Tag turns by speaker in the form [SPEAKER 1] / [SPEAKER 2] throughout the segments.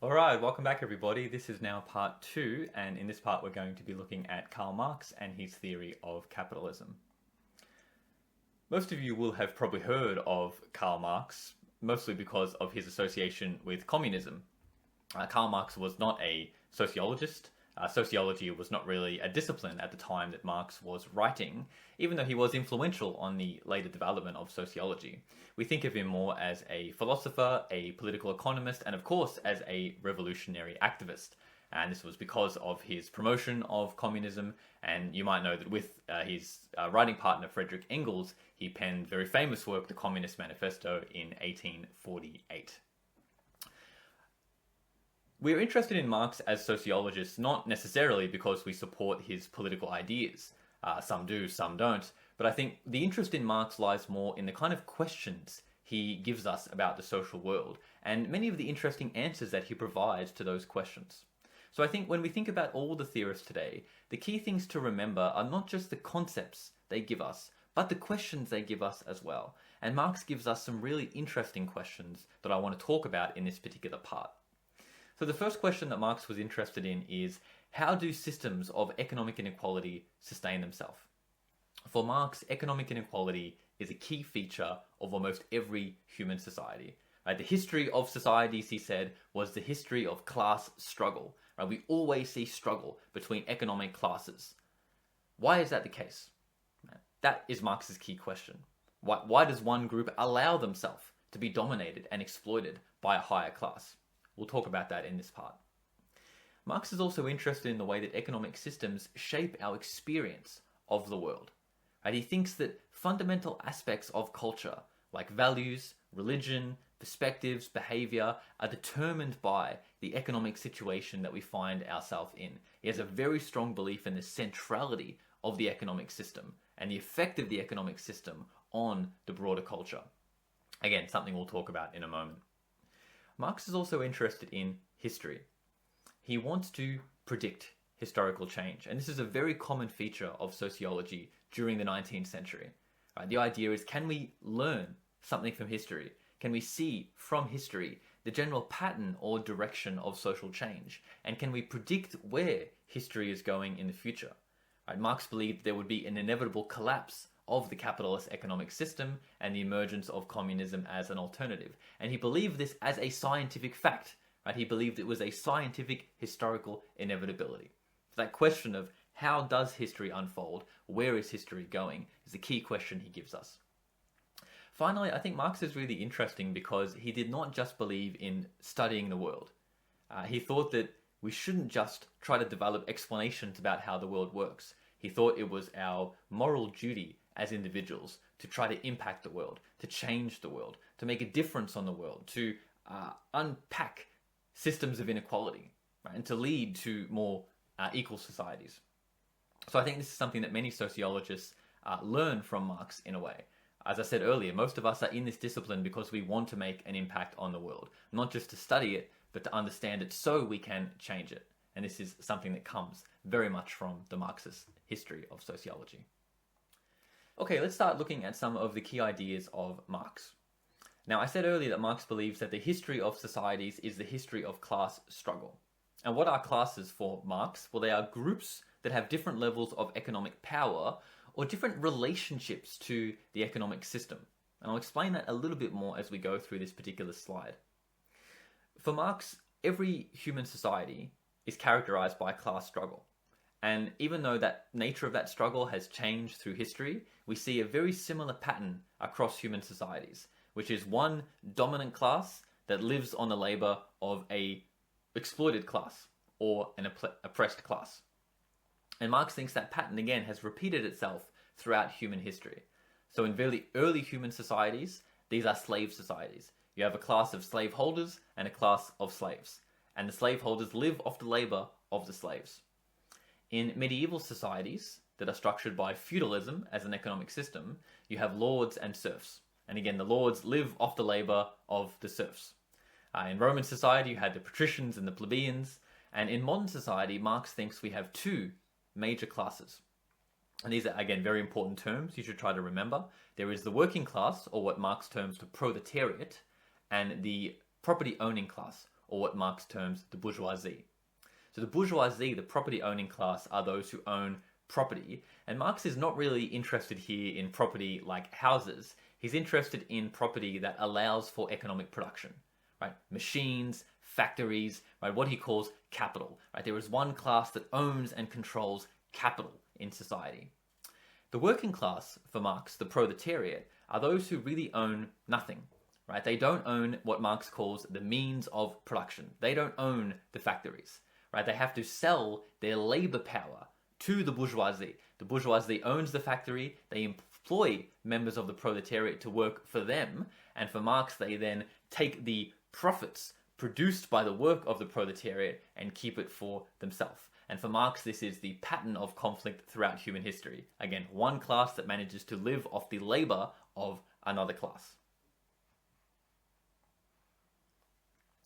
[SPEAKER 1] Alright, welcome back everybody. This is now part 2, and in this part we're going to be looking at Karl Marx and his theory of capitalism. Most of you will have probably heard of Karl Marx, mostly because of his association with communism. Karl Marx was not a sociologist. Sociology was not really a discipline at the time that Marx was writing, even though he was influential on the later development of sociology. We think of him more as a philosopher, a political economist, and of course as a revolutionary activist. And this was because of his promotion of communism, and you might know that with his writing partner Friedrich Engels, he penned very famous work, the Communist Manifesto, in 1848. We're interested in Marx as sociologists not necessarily because we support his political ideas. Some do, some don't. But I think the interest in Marx lies more in the kind of questions he gives us about the social world, and many of the interesting answers that he provides to those questions. So I think when we think about all the theorists today, the key things to remember are not just the concepts they give us, but the questions they give us as well. And Marx gives us some really interesting questions that I want to talk about in this particular part. So the first question that Marx was interested in is, how do systems of economic inequality sustain themselves? For Marx, economic inequality is a key feature of almost every human society. Right? The history of societies, he said, was the history of class struggle. Right? We always see struggle between economic classes. Why is that the case? That is Marx's key question. Why does one group allow themselves to be dominated and exploited by a higher class? We'll talk about that in this part. Marx is also interested in the way that economic systems shape our experience of the world. Right? He thinks that fundamental aspects of culture, like values, religion, perspectives, behavior, are determined by the economic situation that we find ourselves in. He has a very strong belief in the centrality of the economic system and the effect of the economic system on the broader culture. Again, something we'll talk about in a moment. Marx is also interested in history. He wants to predict historical change, and this is a very common feature of sociology during the 19th century. Right? The idea is, can we learn something from history? Can we see from history the general pattern or direction of social change? And can we predict where history is going in the future? Right? Marx believed there would be an inevitable collapse of the capitalist economic system and the emergence of communism as an alternative. And he believed this as a scientific fact. Right? He believed it was a scientific historical inevitability. So that question of how does history unfold, where is history going, is the key question he gives us. Finally, I think Marx is really interesting because he did not just believe in studying the world. He thought that we shouldn't just try to develop explanations about how the world works. He thought it was our moral duty as individuals to try to impact the world, to change the world, to make a difference on the world, to unpack systems of inequality, right? And to lead to more equal societies. So I think this is something that many sociologists learn from Marx in a way. As I said earlier, most of us are in this discipline because we want to make an impact on the world, not just to study it, but to understand it so we can change it. And this is something that comes very much from the Marxist history of sociology. Okay, let's start looking at some of the key ideas of Marx. Now, I said earlier that Marx believes that the history of societies is the history of class struggle. And what are classes for Marx? Well, they are groups that have different levels of economic power or different relationships to the economic system. And I'll explain that a little bit more as we go through this particular slide. For Marx, every human society is characterized by class struggle. And even though that nature of that struggle has changed through history, we see a very similar pattern across human societies, which is one dominant class that lives on the labor of a exploited class or an oppressed class. And Marx thinks that pattern, again, has repeated itself throughout human history. So in very early human societies, these are slave societies. You have a class of slaveholders and a class of slaves. And the slaveholders live off the labor of the slaves. In medieval societies that are structured by feudalism as an economic system, you have lords and serfs. And again, the lords live off the labor of the serfs. In Roman society, you had the patricians and the plebeians. And in modern society, Marx thinks we have two major classes. And these are, again, very important terms you should try to remember. There is the working class, or what Marx terms the proletariat, and the property owning class, or what Marx terms the bourgeoisie. So the bourgeoisie, the property-owning class, are those who own property, and Marx is not really interested here in property like houses. He's interested in property that allows for economic production, right? Machines, factories, right? What he calls capital, right? There is one class that owns and controls capital in society. The working class, for Marx, the proletariat, are those who really own nothing, right? They don't own what Marx calls the means of production. They don't own the factories, right? They have to sell their labor power to the bourgeoisie. The bourgeoisie owns the factory, they employ members of the proletariat to work for them, and for Marx they then take the profits produced by the work of the proletariat and keep it for themselves. And for Marx, this is the pattern of conflict throughout human history. Again, one class that manages to live off the labor of another class.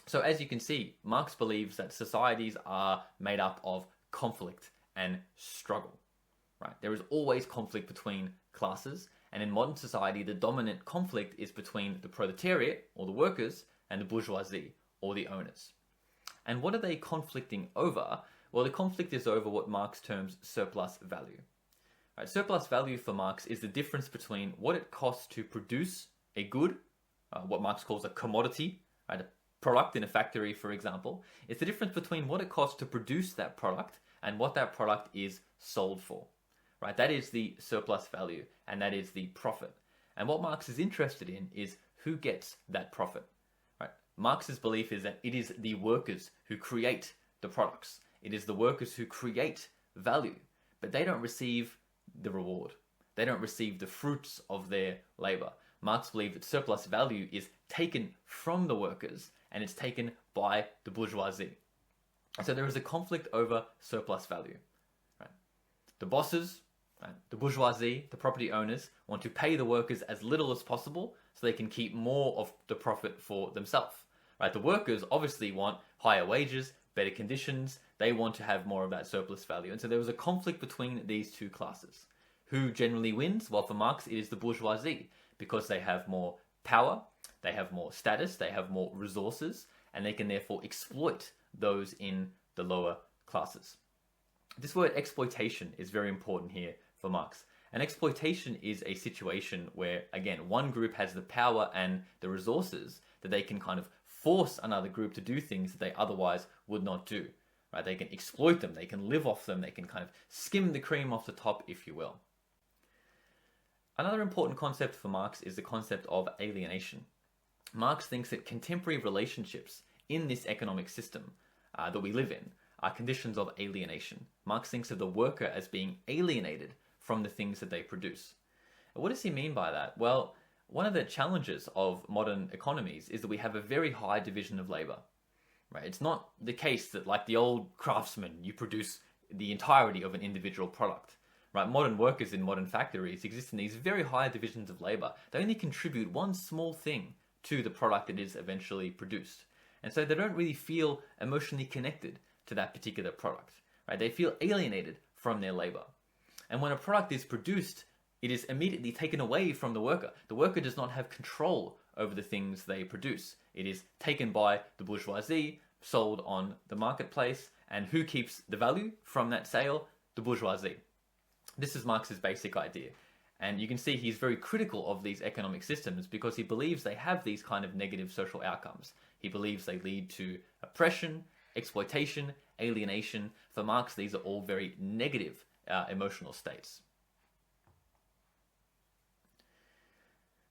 [SPEAKER 1] So as you can see, Marx believes that societies are made up of conflict and struggle. Right? There is always conflict between classes, and in modern society, the dominant conflict is between the proletariat, or the workers, and the bourgeoisie, or the owners. And what are they conflicting over? Well, the conflict is over what Marx terms surplus value. Right? Surplus value for Marx is the difference between what it costs to produce a good, what Marx calls a commodity, right? A product in a factory, for example. It's the difference between what it costs to produce that product and what that product is sold for. Right? That is the surplus value, and that is the profit. And what Marx is interested in is who gets that profit. Right? Marx's belief is that it is the workers who create the products. It is the workers who create value, but they don't receive the reward. They don't receive the fruits of their labor. Marx believed that surplus value is taken from the workers and it's taken by the bourgeoisie. So there is a conflict over surplus value. Right? The bosses, right, the bourgeoisie, the property owners, want to pay the workers as little as possible so they can keep more of the profit for themselves. Right? The workers obviously want higher wages, better conditions. They want to have more of that surplus value. And so there was a conflict between these two classes. Who generally wins? Well, for Marx, it is the bourgeoisie, because they have more power, they have more status, they have more resources, and they can therefore exploit those in the lower classes. This word exploitation is very important here for Marx. And exploitation is a situation where, again, one group has the power and the resources that they can kind of force another group to do things that they otherwise would not do. Right? They can exploit them, they can live off them, they can kind of skim the cream off the top, if you will. Another important concept for Marx is the concept of alienation. Marx thinks that contemporary relationships in this economic system that we live in are conditions of alienation. Marx thinks of the worker as being alienated from the things that they produce. What does he mean by that? Well, one of the challenges of modern economies is that we have a very high division of labor. Right? It's not the case that, like the old craftsman, you produce the entirety of an individual product. Right? Modern workers in modern factories exist in these very high divisions of labor. They only contribute one small thing to the product that is eventually produced. And so they don't really feel emotionally connected to that particular product. Right? They feel alienated from their labor. And when a product is produced, it is immediately taken away from the worker. The worker does not have control over the things they produce. It is taken by the bourgeoisie, sold on the marketplace, and who keeps the value from that sale? The bourgeoisie. This is Marx's basic idea. And you can see he's very critical of these economic systems because he believes they have these kind of negative social outcomes. He believes they lead to oppression, exploitation, alienation. For Marx, these are all very negative emotional states.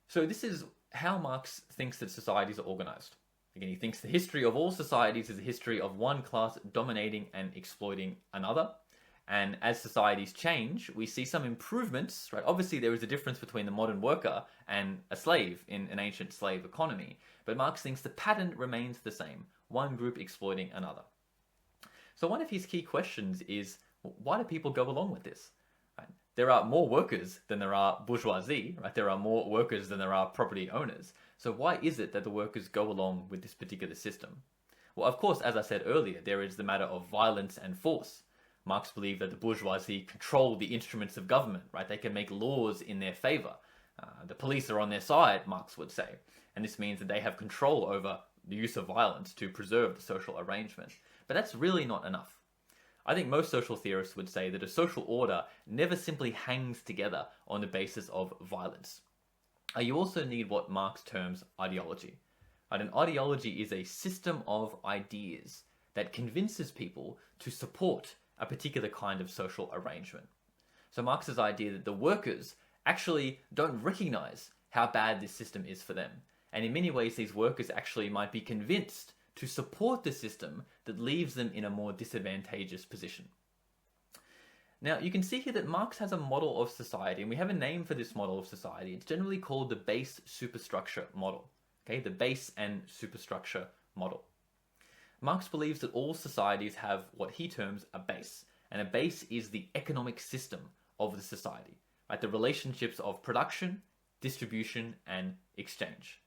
[SPEAKER 1] So this is how Marx thinks that societies are organized. Again, he thinks the history of all societies is a history of one class dominating and exploiting another. And as societies change, we see some improvements, right? Obviously, there is a difference between the modern worker and a slave in an ancient slave economy. But Marx thinks the pattern remains the same, one group exploiting another. So one of his key questions is, why do people go along with this? Right? There are more workers than there are bourgeoisie, right? There are more workers than there are property owners. So why is it that the workers go along with this particular system? Well, of course, as I said earlier, there is the matter of violence and force. Marx believed that the bourgeoisie control the instruments of government, right? They can make laws in their favor. The police are on their side, Marx would say. And this means that they have control over the use of violence to preserve the social arrangement. But that's really not enough. I think most social theorists would say that a social order never simply hangs together on the basis of violence. You also need what Marx terms ideology. And an ideology is a system of ideas that convinces people to support a particular kind of social arrangement. So Marx's idea that the workers actually don't recognize how bad this system is for them. And in many ways, these workers actually might be convinced to support the system that leaves them in a more disadvantageous position. Now, you can see here that Marx has a model of society, and we have a name for this model of society. It's generally called the base superstructure model. Okay, the base and superstructure model. Marx believes that all societies have what he terms a base, and a base is the economic system of the society, right? The relationships of production, distribution, and exchange.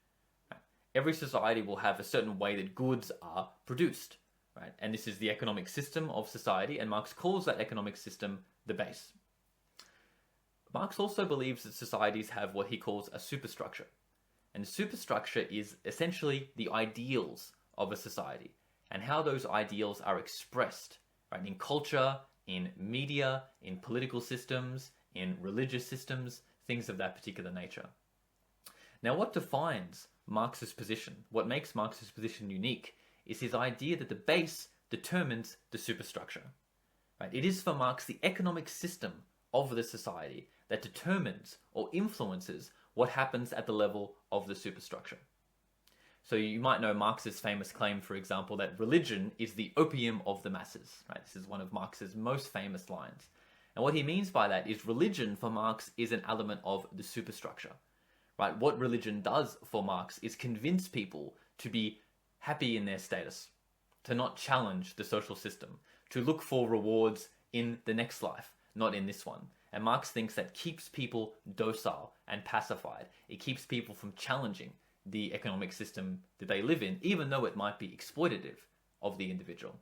[SPEAKER 1] Right? Every society will have a certain way that goods are produced, right? And this is the economic system of society, and Marx calls that economic system the base. Marx also believes that societies have what he calls a superstructure. And superstructure is essentially the ideals of a society and how those ideals are expressed, right, in culture, in media, in political systems, in religious systems, things of that particular nature. Now, what defines Marx's position, what makes Marx's position unique, is his idea that the base determines the superstructure. Right? It is for Marx the economic system of the society that determines or influences what happens at the level of the superstructure. So you might know Marx's famous claim, for example, that religion is the opium of the masses. Right? This is one of Marx's most famous lines. And what he means by that is religion for Marx is an element of the superstructure. Right? What religion does for Marx is convince people to be happy in their status, to not challenge the social system, to look for rewards in the next life, not in this one. And Marx thinks that keeps people docile and pacified. It keeps people from challenging the economic system that they live in, even though it might be exploitative of the individual.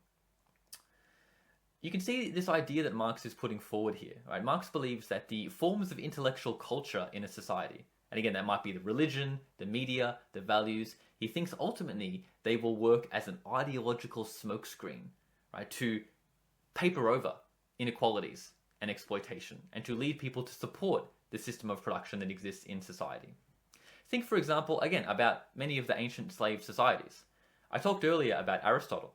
[SPEAKER 1] You can see this idea that Marx is putting forward here. Right? Marx believes that the forms of intellectual culture in a society, and again, that might be the religion, the media, the values, he thinks ultimately they will work as an ideological smokescreen, right, to paper over inequalities and exploitation, and to lead people to support the system of production that exists in society. Think, for example, again, about many of the ancient slave societies. I talked earlier about Aristotle.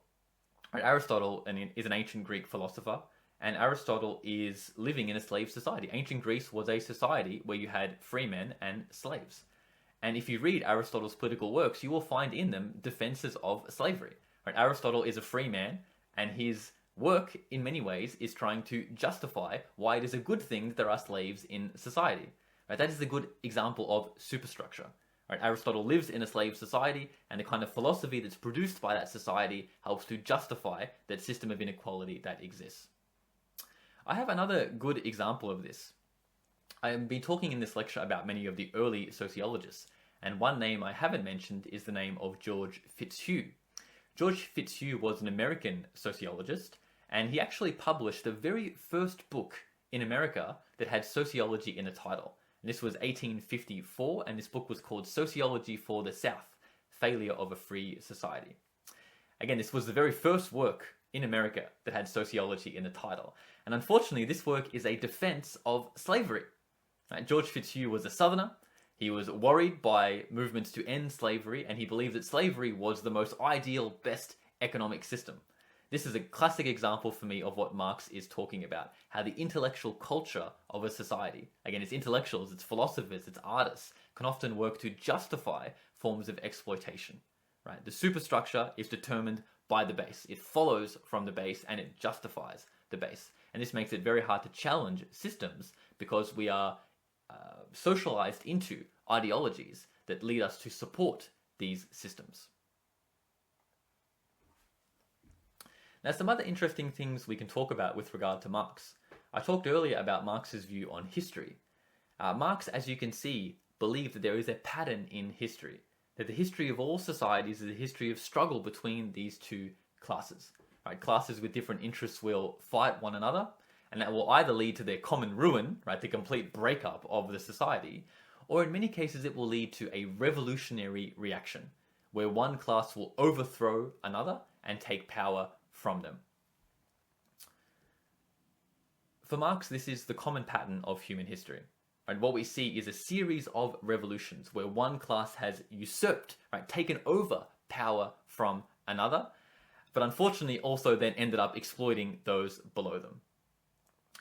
[SPEAKER 1] Right, Aristotle is an ancient Greek philosopher, and Aristotle is living in a slave society. Ancient Greece was a society where you had free men and slaves. And if you read Aristotle's political works, you will find in them defenses of slavery. Right, Aristotle is a free man, and his work, in many ways, is trying to justify why it is a good thing that there are slaves in society. Right? That is a good example of superstructure. Right? Aristotle lives in a slave society, and the kind of philosophy that's produced by that society helps to justify that system of inequality that exists. I have another good example of this. I've been talking in this lecture about many of the early sociologists, and one name I haven't mentioned is the name of George Fitzhugh. George Fitzhugh was an American sociologist, and he actually published the very first book in America that had sociology in the title. And this was 1854, and this book was called Sociology for the South, Failure of a Free Society. Again, this was the very first work in America that had sociology in the title. And unfortunately, this work is a defense of slavery. George Fitzhugh was a Southerner. He was worried by movements to end slavery, and he believed that slavery was the most ideal, best economic system. This is a classic example for me of what Marx is talking about, how the intellectual culture of a society, again, it's intellectuals, it's philosophers, it's artists, can often work to justify forms of exploitation. Right? The superstructure is determined by the base. It follows from the base and it justifies the base. And this makes it very hard to challenge systems because we are socialized into ideologies that lead us to support these systems. Now, some other interesting things we can talk about with regard to Marx. I talked earlier about Marx's view on history. Marx, as you can see, believed that there is a pattern in history, that the history of all societies is a history of struggle between these two classes. Right? Classes with different interests will fight one another, and that will either lead to their common ruin, right, the complete breakup of the society, or in many cases it will lead to a revolutionary reaction, where one class will overthrow another and take power from them. For Marx, this is the common pattern of human history. Right? What we see is a series of revolutions where one class has usurped, right, taken over power from another, but unfortunately also then ended up exploiting those below them.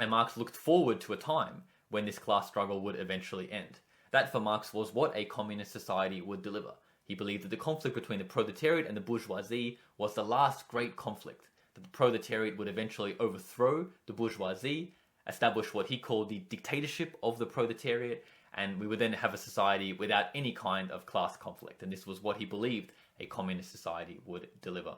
[SPEAKER 1] And Marx looked forward to a time when this class struggle would eventually end. That, for Marx, was what a communist society would deliver. He believed that the conflict between the proletariat and the bourgeoisie was the last great conflict, that the proletariat would eventually overthrow the bourgeoisie, establish what he called the dictatorship of the proletariat, and we would then have a society without any kind of class conflict. And this was what he believed a communist society would deliver.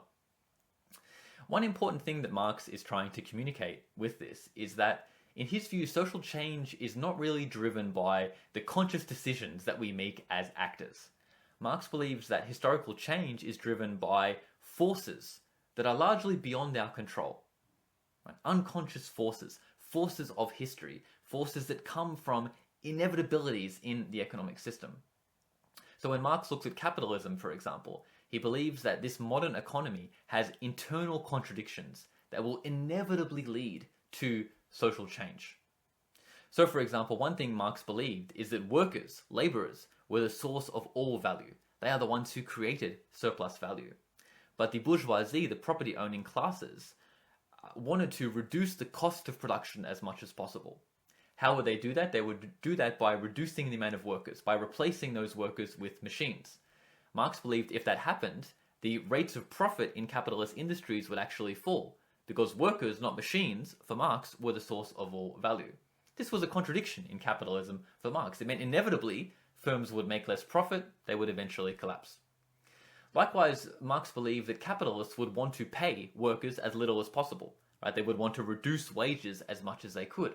[SPEAKER 1] One important thing that Marx is trying to communicate with this is that, in his view, social change is not really driven by the conscious decisions that we make as actors. Marx believes that historical change is driven by forces that are largely beyond our control. Right? Unconscious forces, forces of history, forces that come from inevitabilities in the economic system. So when Marx looks at capitalism, for example, he believes that this modern economy has internal contradictions that will inevitably lead to social change. So, for example, one thing Marx believed is that workers, laborers, were the source of all value. They are the ones who created surplus value. But the bourgeoisie, the property-owning classes, wanted to reduce the cost of production as much as possible. How would they do that? They would do that by reducing the amount of workers, by replacing those workers with machines. Marx believed if that happened, the rates of profit in capitalist industries would actually fall, because workers, not machines, for Marx, were the source of all value. This was a contradiction in capitalism for Marx. It meant inevitably firms would make less profit, they would eventually collapse. Likewise, Marx believed that capitalists would want to pay workers as little as possible. Right? They would want to reduce wages as much as they could.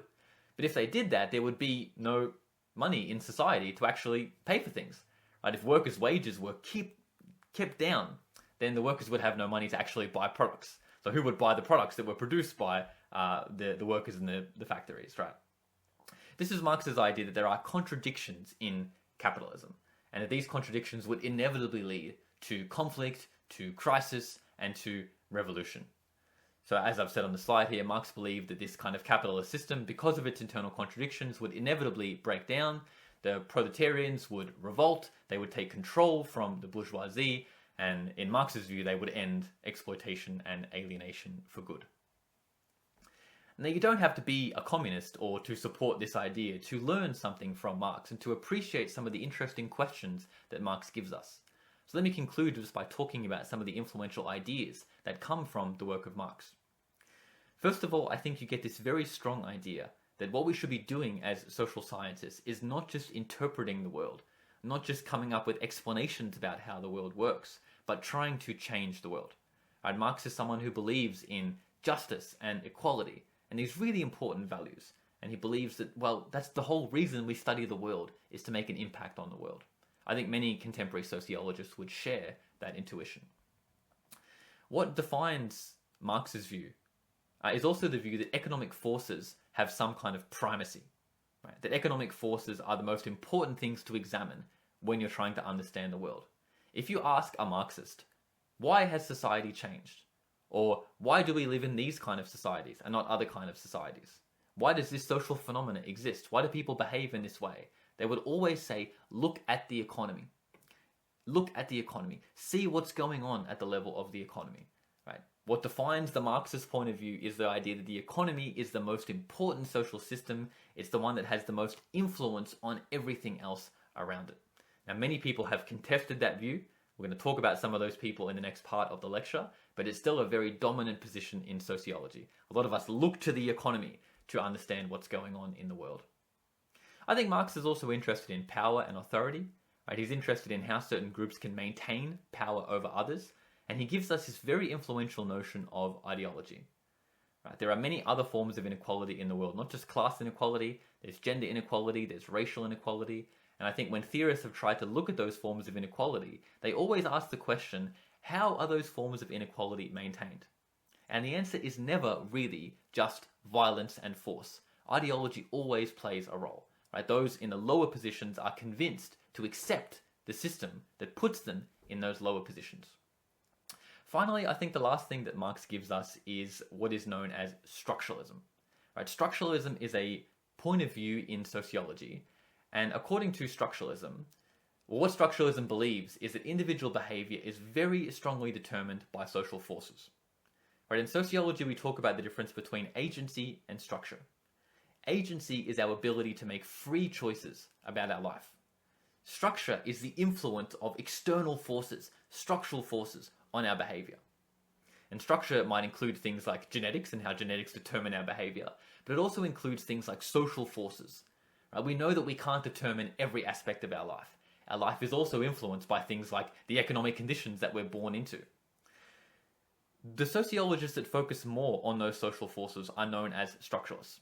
[SPEAKER 1] But if they did that, there would be no money in society to actually pay for things. Right? If workers' wages were kept down, then the workers would have no money to actually buy products. So who would buy the products that were produced by the workers in the factories, right? This is Marx's idea that there are contradictions in capitalism, and that these contradictions would inevitably lead to conflict, to crisis, and to revolution. So as I've said on the slide here, Marx believed that this kind of capitalist system, because of its internal contradictions, would inevitably break down. The proletarians would revolt, they would take control from the bourgeoisie, and in Marx's view, they would end exploitation and alienation for good. Now, you don't have to be a communist or to support this idea to learn something from Marx and to appreciate some of the interesting questions that Marx gives us. So let me conclude just by talking about some of the influential ideas that come from the work of Marx. First of all, I think you get this very strong idea that what we should be doing as social scientists is not just interpreting the world, not just coming up with explanations about how the world works, but trying to change the world. Right? Marx is someone who believes in justice and equality and these really important values. And he believes that, well, that's the whole reason we study the world, is to make an impact on the world. I think many contemporary sociologists would share that intuition. What defines Marx's view is also the view that economic forces have some kind of primacy. Right? That economic forces are the most important things to examine when you're trying to understand the world. If you ask a Marxist, why has society changed? Or why do we live in these kind of societies and not other kind of societies? Why does this social phenomenon exist? Why do people behave in this way? They would always say, look at the economy. Look at the economy. See what's going on at the level of the economy. Right? What defines the Marxist point of view is the idea that the economy is the most important social system. It's the one that has the most influence on everything else around it. Now, many people have contested that view. We're going to talk about some of those people in the next part of the lecture, but it's still a very dominant position in sociology. A lot of us look to the economy to understand what's going on in the world. I think Marx is also interested in power and authority. Right? He's interested in how certain groups can maintain power over others, and he gives us this very influential notion of ideology. Right? There are many other forms of inequality in the world, not just class inequality, there's gender inequality, there's racial inequality, and I think when theorists have tried to look at those forms of inequality, they always ask the question, how are those forms of inequality maintained? And the answer is never really just violence and force. Ideology always plays a role. Right? Those in the lower positions are convinced to accept the system that puts them in those lower positions. Finally, I think the last thing that Marx gives us is what is known as structuralism. Right? Structuralism is a point of view in sociology, and according to structuralism, what structuralism believes is that individual behavior is very strongly determined by social forces. Right? In sociology, we talk about the difference between agency and structure. Agency is our ability to make free choices about our life. Structure is the influence of external forces, structural forces, on our behavior. And structure might include things like genetics and how genetics determine our behavior, but it also includes things like social forces. Right? We know that we can't determine every aspect of our life. Our life is also influenced by things like the economic conditions that we're born into. The sociologists that focus more on those social forces are known as structuralists.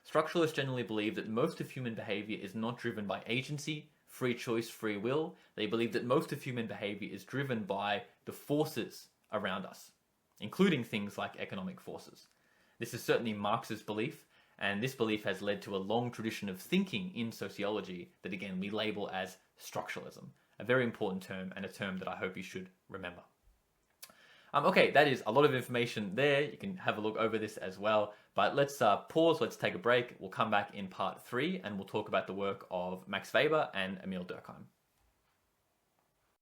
[SPEAKER 1] Structuralists generally believe that most of human behavior is not driven by agency, free choice, free will. They believe that most of human behavior is driven by the forces around us, including things like economic forces. This is certainly Marx's belief, and this belief has led to a long tradition of thinking in sociology that, again, we label as structuralism. A very important term, and a term that I hope you should remember. Okay, that is a lot of information there. You can have a look over this as well. But let's pause, let's take a break. We'll come back in part 3, and we'll talk about the work of Max Weber and Emil Durkheim.